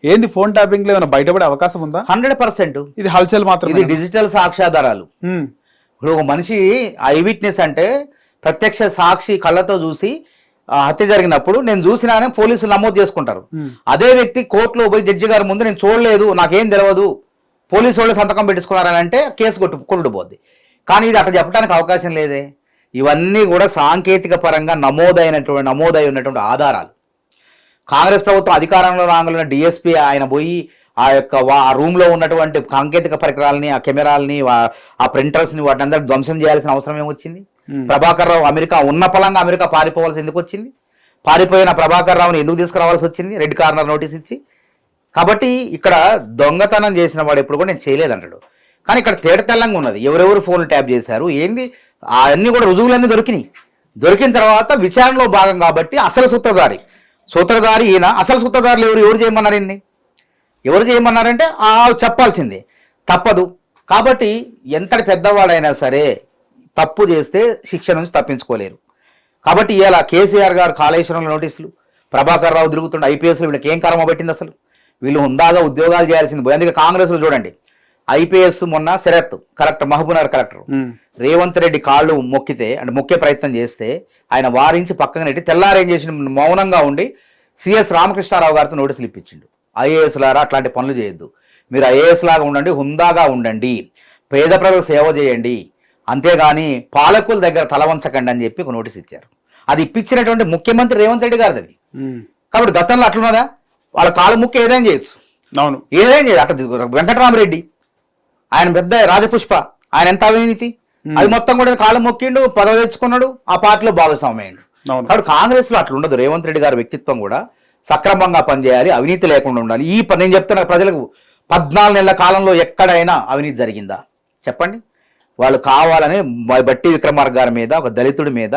ఏంది phone tapping లో ఏమైనా బయటపడే అవకాశం ఉందా? 100%. ఇది హల్చల్ మాత్రం, ఇది డిజిటల్ సాక్ష్యాధారాలు. ఇప్పుడు ఒక మనిషి ఐ విట్నెస్ అంటే ప్రత్యక్ష సాక్షి కళ్ళతో చూసి హత్య జరిగినప్పుడు నేను చూసినానే పోలీసులు నమోదు చేసుకుంటారు. అదే వ్యక్తి కోర్టులో పోయి జడ్జి గారి ముందు నేను చూడలేదు, నాకేం తెలియదు, పోలీసు వాళ్ళు సంతకం పెట్టించుకున్నారని అంటే కేసు కొట్టుకుపోద్ది. కానీ ఇది అట్లా చెప్పడానికి అవకాశం లేదే. ఇవన్నీ కూడా సాంకేతిక పరంగా నమోదై ఉన్నటువంటి ఆధారాలు. కాంగ్రెస్ ప్రభుత్వం అధికారంలో రాగలిగిన డిఎస్పీ ఆయన పోయి ఆ యొక్క ఆ రూమ్లో ఉన్నటువంటి సాంకేతిక పరికరాలని, ఆ కెమెరాలని, ఆ ప్రింటర్స్ని వాటిని అందరూ ధ్వంసం చేయాల్సిన అవసరం ఏమొచ్చింది? ప్రభాకర్ రావు అమెరికా ఉన్న పలంగా అమెరికా పారిపోవాల్సి ఎందుకు వచ్చింది? పారిపోయిన ప్రభాకర్ రావుని ఎందుకు తీసుకురావాల్సి వచ్చింది? రెడ్ కార్నర్ నోటీస్ ఇచ్చి. కాబట్టి ఇక్కడ దొంగతనం చేసిన వాడు ఎప్పుడు కూడా నేను చేయలేదంటాడు. కానీ ఇక్కడ తేటతెల్లంగా ఉన్నది ఎవరెవరు ఫోన్లు ట్యాప్ చేశారు ఏంది, అవన్నీ కూడా రుజువులన్నీ దొరికినాయి. దొరికిన తర్వాత విచారణలో భాగం కాబట్టి అసలు సూత్రధారి ఈయన. అసలు సూత్రధారులు ఎవరు చేయమన్నారు? ఇన్ని ఎవరు చేయమన్నారంటే చెప్పాల్సిందే, తప్పదు. కాబట్టి ఎంతటి పెద్దవాడైనా సరే తప్పు చేస్తే శిక్ష నుంచి తప్పించుకోలేరు. కాబట్టి ఇలా కేసీఆర్ గారు కాళేశ్వరంలో నోటీసులు, ప్రభాకర్ రావు తిరుగుతుండే ఐపీఎస్లు, వీళ్ళకి ఏం కర్మ పట్టింది అసలు? వీళ్ళు హుందాగా ఉద్యోగాలు చేయాల్సింది పోయి. అందుకే కాంగ్రెస్లో చూడండి, ఐపీఎస్ మొన్న శరత్ కలెక్టర్, మహబూబ్నగర్ కలెక్టర్ రేవంత్ రెడ్డి కాళ్ళు మొక్కితే అంటే మొక్కే ప్రయత్నం చేస్తే ఆయన వారించి పక్కన నెట్టి తెల్లారేం చేసిన మౌనంగా ఉండి సిఎస్ రామకృష్ణారావు గారితో నోటీసులు ఇప్పించిండు. ఐఏఎస్ లారా అట్లాంటి పనులు చేయొద్దు, మీరు ఐఏఎస్ లాగా ఉండండి, హుందాగా ఉండండి, పేద ప్రజలకు సేవ చేయండి, అంతేగాని పాలకుల దగ్గర తల వంచకండి అని చెప్పి ఒక నోటీస్ ఇచ్చారు. అది ఇప్పించినటువంటి ముఖ్యమంత్రి రేవంత్ రెడ్డి గారిది అది. కాబట్టి గతంలో అట్లున్నదా? వాళ్ళ కాలు ముక్కి ఏదైనా చేయొచ్చు, అవును, ఏదైనా చేయదు. అట్లా వెంకటరామరెడ్డి ఆయన పెద్ద రాజపుష్ప, ఆయన ఎంత అవినీతి, అది మొత్తం కూడా కాళ్ళు మొక్కిండు, పదవి తెచ్చుకున్నాడు, ఆ పార్టీలో భాగస్వామ్యం అయ్యిండు. కాబట్టి కాంగ్రెస్ లో అట్లా ఉండదు. రేవంత్ రెడ్డి గారి వ్యక్తిత్వం కూడా సక్రమంగా పనిచేయాలి, అవినీతి లేకుండా ఉండాలి. నేను చెప్తున్న ప్రజలకు 14 నెలల కాలంలో ఎక్కడైనా అవినీతి జరిగిందా చెప్పండి? వాళ్ళు కావాలని బట్టి విక్రమార్క గారి మీద, ఒక దళితుడి మీద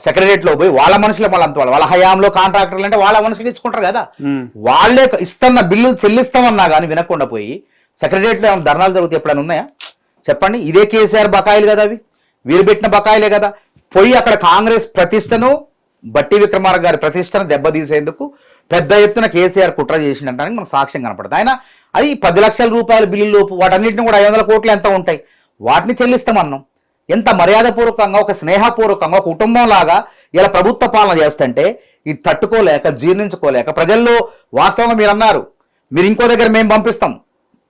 సెక్రటరియట్లో పోయి వాళ్ళ మనుషులే వాళ్ళ హయాంలో కాంట్రాక్టర్లు అంటే వాళ్ళ మనుషులు ఇచ్చుకుంటారు కదా, వాళ్ళే ఇస్తున్న బిల్లులు చెల్లిస్తామన్నా కానీ వినకుండా పోయి సెక్రటరియట్లో ఏమైనా ధర్నాలు జరుగుతాయి ఎప్పుడైనా ఉన్నాయా చెప్పండి? ఇదే కేసీఆర్ బకాయిలు కదా, అవి వీరు పెట్టిన బకాయిలే కదా. పోయి అక్కడ కాంగ్రెస్ ప్రతిష్టను, బట్టి విక్రమార్క గారి ప్రతిష్టను దెబ్బతీసేందుకు పెద్ద ఎత్తున కేసీఆర్ కుట్ర చేసిండటానికి మనకు సాక్ష్యం కనపడుతుంది. ఆయన అది 10 లక్షల రూపాయల బిల్లులు, వాటన్నింటిని కూడా 500 కోట్లు ఎంత ఉంటాయి, వాటిని చెల్లిస్తామన్నాం. ఎంత మర్యాదపూర్వకంగా, ఒక స్నేహపూర్వకంగా, ఒక కుటుంబం లాగా ఇలా ప్రభుత్వ పాలన చేస్తుంటే ఇది తట్టుకోలేక, జీర్ణించుకోలేక ప్రజల్లో వాస్తవంగా మీరు అన్నారు, మీరు ఇంకో దగ్గర మేము పంపిస్తాం,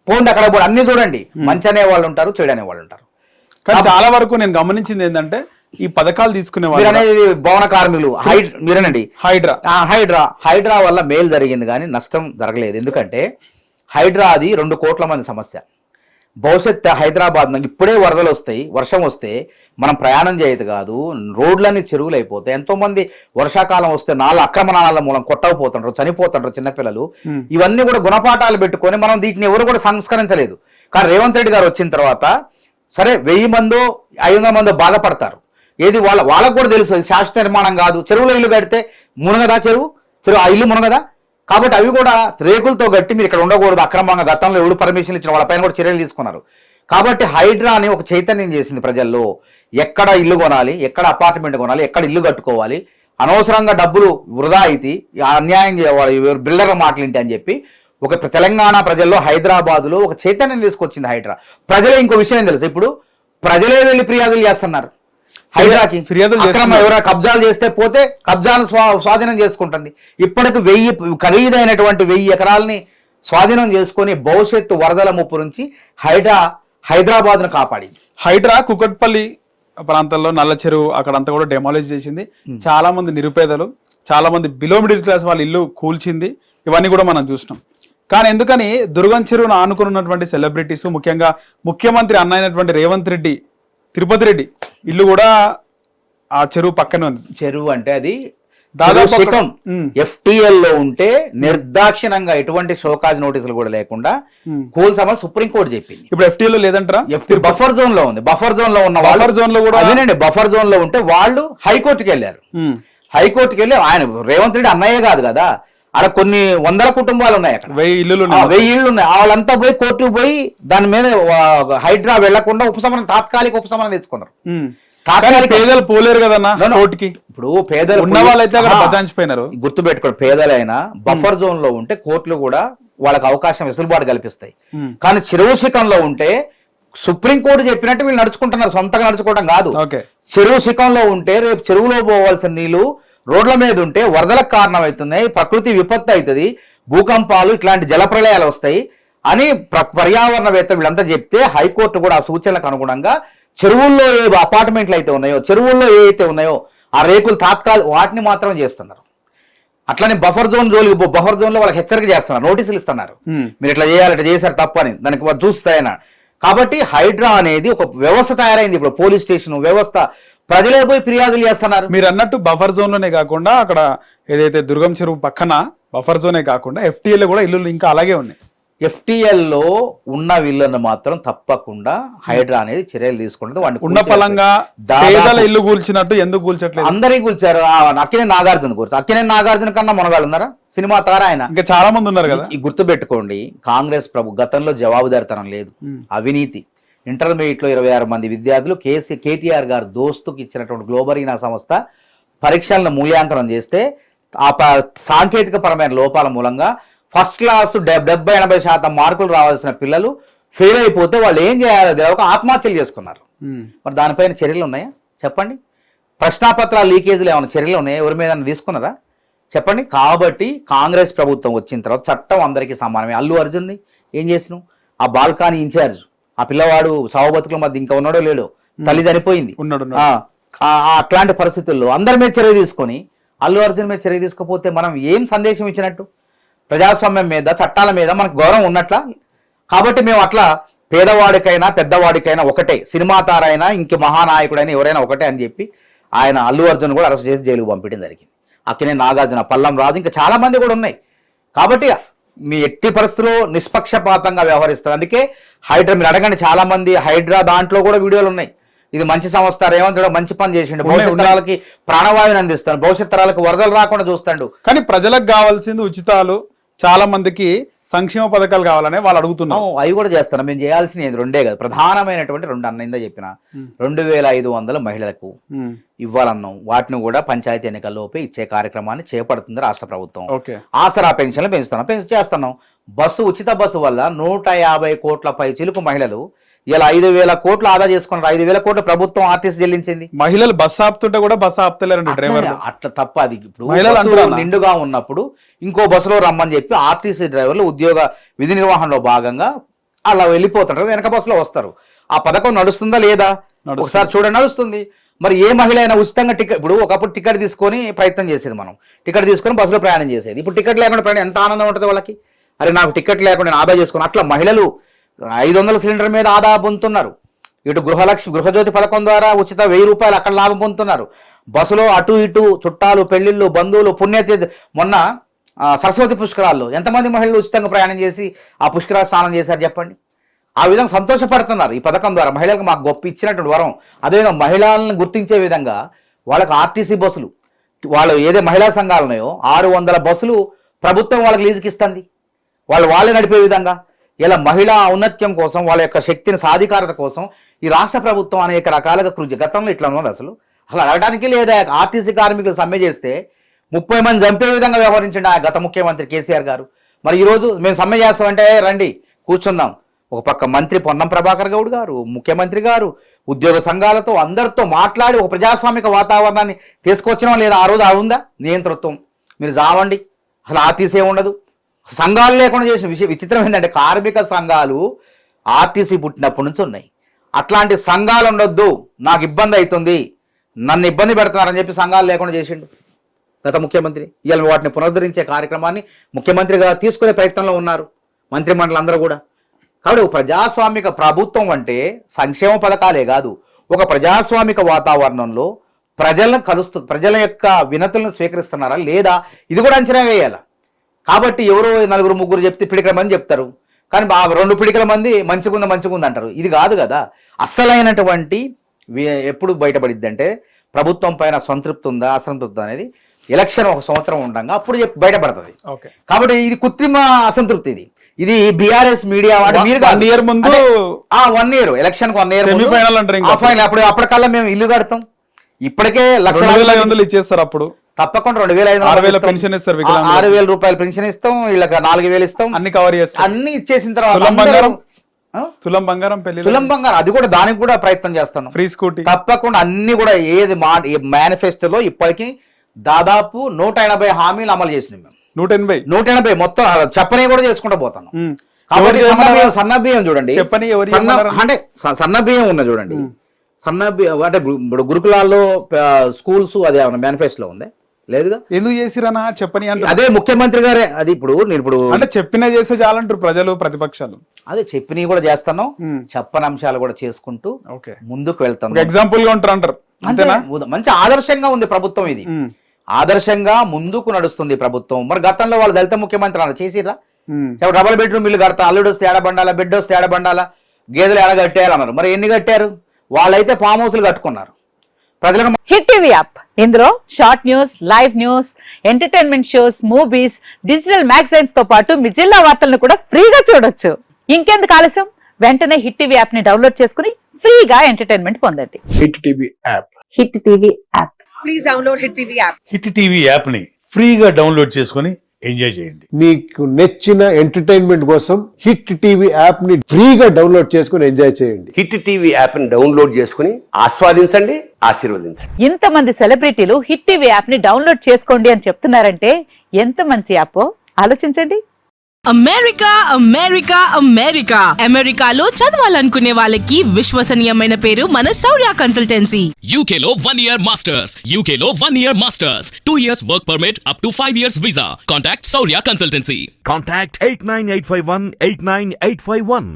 పోండి అక్కడ కూడా అన్ని చూడండి, మంచి అనే వాళ్ళు ఉంటారు, చెడు అనే వాళ్ళు ఉంటారు. కానీ చాలా వరకు నేను గమనించింది ఏంటంటే ఈ పథకాలు తీసుకునే వాళ్ళు అనేది భవన కార్మికులు, మీరేనండి హైడ్రా వల్ల మేలు జరిగింది కానీ నష్టం జరగలేదు. ఎందుకంటే హైడ్రా అది 2 కోట్ల మంది సమస్య. భవిష్యత్ హైదరాబాద్ ఇప్పుడే వరదలు వస్తాయి, వర్షం వస్తే మనం ప్రయాణం చేయదు కాదు, రోడ్లన్నీ చెరువులు అయిపోతాయి. ఎంతో మంది వర్షాకాలం వస్తే అక్రమణాల మూలం కొట్టకపోతుంటారు, చనిపోతుంటారు చిన్నపిల్లలు. ఇవన్నీ కూడా గుణపాఠాలు పెట్టుకొని మనం వీటిని ఎవరు కూడా సంస్కరించలేదు. కానీ రేవంత్ రెడ్డి గారు వచ్చిన తర్వాత సరే 1000 మందో 500 మందో బాధపడతారు. ఏది వాళ్ళకు కూడా తెలుసు అది శాశ్వత నిర్మాణం కాదు. చెరువులో ఇల్లు కడితే మునగదా, చెరువు ఆ ఇల్లు మునగదా? కాబట్టి అవి కూడా రేకులతో గట్టి మీరు ఇక్కడ ఉండకూడదు, అక్రమంగా గతంలో ఎవరు పర్మిషన్ ఇచ్చిన వాళ్ళపైన కూడా చర్యలు తీసుకున్నారు. కాబట్టి హైడ్రా అని ఒక చైతన్యం చేసింది ప్రజల్లో. ఎక్కడ ఇల్లు కొనాలి, ఎక్కడ అపార్ట్మెంట్ కొనాలి, ఎక్కడ ఇల్లు కట్టుకోవాలి, అనవసరంగా డబ్బులు వృధా అయితే అన్యాయం చేయాలి, బిల్డర్ మాటలింటి అని చెప్పి ఒక తెలంగాణ ప్రజల్లో, హైదరాబాద్లో ఒక చైతన్యం తీసుకొచ్చింది హైడ్రా. ప్రజలే ఇంకో విషయం ఏం తెలుసు, ఇప్పుడు ప్రజలే వెళ్ళి ఫిర్యాదులు చేస్తున్నారు హైడ్రాకి. ఎవరైనా కబ్జాలు చేస్తే పోతే కబ్జాను స్వాధీనం చేసుకుంటుంది. ఇప్పటికి 1000 ఖరీదైనటువంటి 1000 ఎకరాలని స్వాధీనం చేసుకొని భవిష్యత్తు వరదల ముప్పు నుంచి హైదరాబాద్ను కాపాడింది. హైడ్రా కుకట్పల్లి ప్రాంతంలో నల్ల చెరువు అక్కడంతా కూడా డెమాలిష్ చేసింది. చాలా మంది నిరుపేదలు, చాలా మంది బిలో మిడిల్ క్లాస్ వాళ్ళ ఇల్లు కూల్చింది. ఇవన్నీ కూడా మనం చూసినాం. కానీ ఎందుకని దుర్గం చెరువును ఆనుకున్నటువంటి సెలబ్రిటీస్, ముఖ్యంగా ముఖ్యమంత్రి అన్న అయినటువంటి రేవంత్ రెడ్డి, తిరుపతి రెడ్డి ఇల్లు కూడా ఆ చెరువు పక్కనే ఉంది. చెరువు అంటే అది దాదాపు FTL లో ఉంటే నిర్దాక్షిణంగా ఎటువంటి షోకాజ్ నోటీసులు కూడా లేకుండా కూల్చమని సుప్రీంకోర్టు చెప్పింది. ఇప్పుడు FTL లో లేదంటారా? బఫర్ జోన్ లో ఉంది. బఫర్ జోన్ లో ఉన్న బఫర్ జోన్ లో కూడా అదేనండి, బఫర్ జోన్ లో ఉంటే వాళ్ళు హైకోర్టుకి వెళ్ళారు. హైకోర్టుకి వెళ్ళి ఆయన రేవంత్ రెడ్డి అన్నయ్య కాదు కదా, అక్కడ కొన్ని 100 కుటుంబాలు ఉన్నాయి, అక్కడ 1000 ఇల్లులు ఉన్నాయి. వాళ్ళంతా పోయి కోర్టుకు పోయి దాని మీద హైడ్రా వెళ్లకుండా తాత్కాలిక ఉపశమనం తెచ్చుకున్నారు. పేదలు పోలేరు కదన్నా కోర్టుకి. ఇప్పుడు పేదలు ఉన్న వాళ్ళైతే అక్కడ బచాయించిపోయినారు. గుర్తు పెట్టుకోండి, పేదలైనా బఫర్ జోన్ లో ఉంటే కోర్టులు కూడా వాళ్ళకి అవకాశం వెసులుబాటు కల్పిస్తాయి. కానీ చెరువు శిఖంలో ఉంటే సుప్రీంకోర్టు చెప్పినట్టు వీళ్ళు నడుచుకుంటున్నారు, సొంతంగా నడుచుకోవడం కాదు. చెరువు శిఖంలో ఉంటే రేపు చెరువులో పోవాల్సిన నీళ్లు రోడ్ల మీద ఉంటే వరదలకు కారణం అవుతున్నాయి, ప్రకృతి విపత్తు అవుతుంది, భూకంపాలు ఇట్లాంటి జలప్రలయాలు వస్తాయి అని పర్యావరణవేత్త వీళ్ళంతా చెప్తే హైకోర్టు కూడా ఆ సూచనలకు అనుగుణంగా చెరువుల్లో ఏ అపార్ట్మెంట్లు అయితే ఉన్నాయో, చెరువుల్లో ఏ అయితే ఉన్నాయో ఆ రేకులు వాటిని మాత్రం చేస్తున్నారు. అట్లనే బఫర్ జోన్ బఫర్ జోన్ లో వాళ్ళకి హెచ్చరిక చేస్తున్నారు, నోటీసులు ఇస్తున్నారు, మీరు ఇట్లా చేయాలి, ఇట్లా చేశారు తప్పని, దానికి చూస్తాయన. కాబట్టి హైడ్రా అనేది ఒక వ్యవస్థ తయారైంది. ఇప్పుడు పోలీస్ స్టేషన్ వ్యవస్థ, ప్రజలే పోయి ఫిర్యాదులు చేస్తున్నారు. మీరు అన్నట్టు బఫర్ జోన్ లోనే కాకుండా అక్కడ ఏదైతే దుర్గం చెరువు పక్కన బఫర్ జోనే కాకుండా FTL కూడా ఇల్లు ఇంకా అలాగే ఉన్నాయి. FTL లో ఉన్న ఇళ్లను మాత్రం తప్పకుండా హైడ్రా అనేది చర్యలు తీసుకుంటుంది. ఉన్న పలంగా పేదల ఇల్లు కూల్చినట్టు ఎందుకు కూల్చట్లేదు? అందరికి కూల్చారు. అక్కినే నాగార్జున కూర్చు, అక్కినే నాగార్జున కన్నా మనగాళ్ళు ఉన్నారా? సినిమా తార ఆయన. ఇంకా చాలా మంది ఉన్నారు కదా. గుర్తు పెట్టుకోండి, కాంగ్రెస్ గతంలో జవాబుదారితనం లేదు, అవినీతి. ఇంటర్మీడియట్ లో 26 మంది విద్యార్థులు KTR గారు దోస్తుకి ఇచ్చినటువంటి గ్లోబరీనా సంస్థ పరీక్షలను మూల్యాంకనం చేస్తే ఆ సాంకేతిక పరమైన లోపాల మూలంగా ఫస్ట్ క్లాస్ 70-80% మార్కులు రావాల్సిన పిల్లలు ఫెయిల్ అయిపోతే వాళ్ళు ఏం చేయాలో తెలియక ఆత్మహత్యలు చేసుకున్నారు. మరి దానిపైన చర్యలు ఉన్నాయా చెప్పండి? ప్రశ్నాపత్రాల లీకేజీలు ఏమైనా చర్యలు ఉన్నాయా? ఎవరి మీద తీసుకున్నారా చెప్పండి? కాబట్టి కాంగ్రెస్ ప్రభుత్వం వచ్చిన తర్వాత చట్టం అందరికీ సమానమే. అల్లు అర్జున్ని ఏం చేసినావు? ఆ బాల్కానీ ఇన్ఛార్జ్, ఆ పిల్లవాడు సావుబతుకుల మధ్య ఇంకా ఉన్నాడో లేడో, తల్లి చనిపోయింది, అట్లాంటి పరిస్థితుల్లో అందరి మీద చర్య తీసుకొని అల్లు అర్జున్ మీద చర్య తీసుకోకపోతే మనం ఏం సందేశం ఇచ్చినట్టు? ప్రజాస్వామ్యం మీద, చట్టాల మీద మనకు గౌరవం ఉన్నట్లా? కాబట్టి మేము అట్లా పేదవాడికైనా పెద్దవాడికైనా ఒకటే, సినిమా తారైనా ఇంక మహానాయకుడైనా ఎవరైనా ఒకటే అని చెప్పి ఆయన అల్లు అర్జున్ కూడా అరెస్ట్ చేసి జైలుకు పంపించడం జరిగింది. అక్కినే నాగార్జున, పల్లం రాజు, ఇంకా చాలా మంది కూడా ఉన్నాయి. కాబట్టి మీ ఎట్టి పరిస్థితుల్లో నిష్పక్షపాతంగా వ్యవహరిస్తారు. అందుకే హైడ్రా మీరు అడగండి, చాలా మంది హైడ్రా దాంట్లో కూడా వీడియోలు ఉన్నాయి. ఇది మంచి సంస్థ, రేవంత్ రెడ్డి మంచి పని చేసిండు, భవిష్యత్ తరాలకి ప్రాణవాయువుని అందిస్తాడు, భవిష్యత్ తరాలకు వరదలు రాకుండా చూస్తాడు. కానీ ప్రజలకు కావాల్సింది ఉచితాలు, చాలా మందికి సంక్షేమ పథకాలు కావాలనే వాళ్ళు అడుగుతున్నాం. అవి కూడా చేస్తాను. మేము చేయాల్సినవి రెండే కదా, ప్రధానమైనటువంటి 2 అన్నైందా చెప్పిన 2500 మహిళలకు ఇవ్వాలన్నాం. వాటిని కూడా పంచాయతీ ఎన్నికల్లోపే ఇచ్చే కార్యక్రమాన్ని చేపడుతుంది రాష్ట్ర ప్రభుత్వం. ఆసరా పెన్షన్లు చేస్తున్నాం. ఉచిత బస్సు వల్ల 150 కోట్ల పై చిలుకు మహిళలు ఇలా 5,000 కోట్లు ఆదా చేసుకున్నారు. 5,000 కోట్లు ప్రభుత్వం ఆర్టీసీ చెల్లించింది. మహిళలు బస్సు ఆపుతుంటే కూడా బస్సు ఆపుతలేరండి డ్రైవర్. అట్లా తప్ప అది. ఇప్పుడు నిండుగా ఉన్నప్పుడు ఇంకో బస్సులో రమ్మని చెప్పి ఆర్టీసీ డ్రైవర్లు ఉద్యోగ విధి నిర్వహణలో భాగంగా అలా వెళ్ళిపోతుంటారు, వెనక బస్సులో వస్తారు. ఆ పథకం నడుస్తుందా లేదా ఒకసారి చూడండి. నడుస్తుంది. మరి ఏ మహిళ అయినా ఉచితంగా టికెట్, ఇప్పుడు ఒకప్పుడు టికెట్ తీసుకొని ప్రయత్నం చేసేది, మనం టికెట్ తీసుకొని బస్సులో ప్రయాణం చేసేది. ఇప్పుడు టికెట్ లేకుండా ప్రయాణం ఎంత ఆనందం ఉంటుంది వాళ్ళకి. అరే నాకు టికెట్ లేకుండా నేను ఆదా చేసుకుని, అట్లా మహిళలు 500 సిలిండర్ మీద ఆదా పొందుతున్నారు. ఇటు గృహజ్యోతి పథకం ద్వారా ఉచిత 1000 రూపాయలు అక్కడ లాభం పొందుతున్నారు. బస్సులో అటు ఇటు చుట్టాలు, పెళ్లిళ్ళు, బంధువులు, పుణ్యతీర్థ. మొన్న సరస్వతి పుష్కరాల్లో ఎంతమంది మహిళలు ఉచితంగా ప్రయాణం చేసి ఆ పుష్కరాలు స్నానం చేశారు చెప్పండి. ఆ విధంగా సంతోషపడుతున్నారు ఈ పథకం ద్వారా. మహిళలకు మాకు గొప్ప ఇచ్చినటువంటి వరం. అదేవిధంగా మహిళలను గుర్తించే విధంగా వాళ్ళకి ఆర్టీసీ బస్సులు, వాళ్ళు ఏదే మహిళా సంఘాలు ఉన్నాయో 600 బస్సులు ప్రభుత్వం వాళ్ళకి లీజుకి ఇస్తుంది. వాళ్ళే నడిపే విధంగా ఇలా మహిళా ఔన్నత్యం కోసం, వాళ్ళ యొక్క శక్తిని సాధికారత కోసం ఈ రాష్ట్ర ప్రభుత్వం అనేక రకాలుగా కృషి. గతంలో ఇట్లా ఉన్నది అసలు అడగడానికి లేదా? ఆర్టీసీ కార్మికులు సమ్మె చేస్తే 30 మంది చంపే విధంగా వ్యవహరించండి ఆ గత ముఖ్యమంత్రి కేసీఆర్ గారు. మరి ఈరోజు మేము సమ్మె చేస్తామంటే రండి కూర్చుందాం. ఒక పక్క మంత్రి పొన్నం ప్రభాకర్ గౌడ్ గారు, ముఖ్యమంత్రి గారు ఉద్యోగ సంఘాలతో అందరితో మాట్లాడి ఒక ప్రజాస్వామిక వాతావరణాన్ని తీసుకొచ్చినా లేదా? ఆ రోజు ఉందా నియంతృత్వం? మీరు జావండి, అసలు ఆర్టీసీ ఉండదు. సంఘాలు లేకుండా చేసిన విచిత్రం ఏంటంటే కార్మిక సంఘాలు ఆర్టీసీ పుట్టినప్పటి నుంచి ఉన్నాయి. అట్లాంటి సంఘాలు ఉండొద్దు, నాకు ఇబ్బంది అవుతుంది, నన్ను ఇబ్బంది పెడుతున్నారని చెప్పి సంఘాలు లేకుండా చేసిండు గత ముఖ్యమంత్రి. ఇవాళ వాటిని పునరుద్ధరించే కార్యక్రమాన్ని ముఖ్యమంత్రి గారు తీసుకునే ప్రయత్నంలో ఉన్నారు, మంత్రిమండలి అందరూ కూడా. కాబట్టి ఒక ప్రజాస్వామిక ప్రభుత్వం అంటే సంక్షేమ పథకాలే కాదు, ఒక ప్రజాస్వామిక వాతావరణంలో ప్రజలను ప్రజల యొక్క వినతులను స్వీకరిస్తున్నారా లేదా ఇది కూడా అంచనా వేయాలి. కాబట్టి ఎవరో 4-3 చెప్తే పిడికల మంది చెప్తారు, కానీ 2 పిడికల మంది మంచిగుంది అంటారు. ఇది కాదు కదా. అస్సలైనటువంటి ఎప్పుడు బయటపడిద్ది అంటే ప్రభుత్వం పైన సంతృప్తి ఉందా అసంతృప్తి అనేది ఎలక్షన్ 1 సంవత్సరం ఉండగా అప్పుడు బయటపడుతుంది. కాబట్టి ఇది కృత్రిమ అసంతృప్తి. ఇది ఇది బీఆర్ఎస్ మీడియా వాడు మీరు One year ముందు 1 year ఎలక్షన్ 1 year Semi-final అంటారు ఇంకా. ఫైనల్ అప్పటికల్లా మేము ఇల్లు కడతాం. ఇప్పటికే 2,500 ఇచ్చేస్తారు అప్పుడు. తప్పకుండా 6,000 పెన్షన్ ఇస్తారు వికలాంగులకు. 6,000 రూపాయలు పెన్షన్ ఇస్తాం, వీళ్ళకి 4,000 ఇస్తాం, అన్ని కవర్ చేస్తారు. అన్ని ఇచ్చేసిన తర్వాత తులం బంగారం, ఆ? తులం బంగారం పెళ్లి, తులం బంగారం అది కూడా దానికి కూడా ప్రయత్నం చేస్తాను. ఫ్రీ స్కూటీ, తప్పకుండా అన్ని కూడా ఏది మేనిఫెస్టోలో ఇప్పటికీ దాదాపు 180 హామీలు అమలు చేసినాం మేము. 180 మొత్తం చెప్పని కూడా చేసుకుంటూ పోతాను. కాబట్టి సన్న బియ్యం చూడండి, చెప్పని ఎవరు అంటే సన్న బియ్యం ఉన్న చూడండి, సన్న బియ్యం అంటే ఇప్పుడు గురుకులాల్లో స్కూల్స్ అదే మేనిఫెస్టోలో ఉంది లేదుగా. ఎందుకు చేసిరనా చెప్పని అంటే అదే ముఖ్యమంత్రి గారే అది ఇప్పుడు నేను ఇప్పుడు అంటే చెప్పినా చేస్తే చాలంటారు ప్రజలు ప్రతిపక్షాలు. అదే చెప్పినవి కూడా చేస్తాను, చెప్పని అంశాలు కూడా చేసుకుంటూ ముందుకు వెళ్తాను. ఎగ్జాంపుల్ గా ఉంటారు అంటారు అంతేనా. మంచి ఆదర్శంగా ఉంది ప్రభుత్వం, ఇది ఆదర్శంగా ముందుకు నడుస్తుంది ప్రభుత్వం. మరి గతంలో వాళ్ళు దళిత ముఖ్యమంత్రి అన్న చేసిరా, డబల్ బెడ్రూమ్ ఇల్లు కడతా, అల్లుడు వస్తే ఏడబండాలా, బిడ్డ వస్తే ఏడబండాలా, గేదెలు ఏడ కట్టేయాలన్నారు. మరి ఎన్ని కట్టారు? వాళ్ళైతే ఫామ్ హౌస్లు కట్టుకున్నారు. ప్రజలకు హిట్ టీవీ యాప్, ఇందులో short news, live news, entertainment shows, movies, digital magazines తో పాటు మీ జిల్లా వార్తలను కూడా ఫ్రీగా చూడొచ్చు. ఇంకెందుకు ఆలస్యం, వెంటనే హిట్ టీవీ యాప్ ని డౌన్లోడ్ చేసుకుని ఫ్రీగా ఎంటర్టైన్మెంట్ పొందండి. Hit TV app, hit TV app. Please download Hit TV app. Hit TV app ని ఫ్రీగా డౌన్లోడ్ చేసుకొని ఎంజాయ్ చేయండి. మీకు నచ్చిన ఎంటర్టైన్మెంట్ కోసం హిట్ టీవీ యాప్ ని ఫ్రీగా డౌన్లోడ్ చేసుకుని ఎంజాయ్ చేయండి. హిట్ టీవీ యాప్ ని డౌన్లోడ్ చేసుకుని ఆస్వాదించండి, ఆశీర్వదించండి. ఇంతమంది సెలబ్రిటీలు హిట్ టీవీ యాప్ ని డౌన్లోడ్ చేసుకోండి అని చెప్తున్నారంటే ఎంత మంచి యాప్ ఆలోచించండి. అమెరికా అమెరికా అమెరికా అమెరికాలో చదవాలనుకునే వాళ్ళకి విశ్వసనీయమైన పేరు మన శౌర్య కన్సల్టెన్సీ. UK లో 1 year masters, UK లో 1 year masters, 2 years work permit up to 5 years visa. Contact Saurya Consultancy. Contact 89851 89851.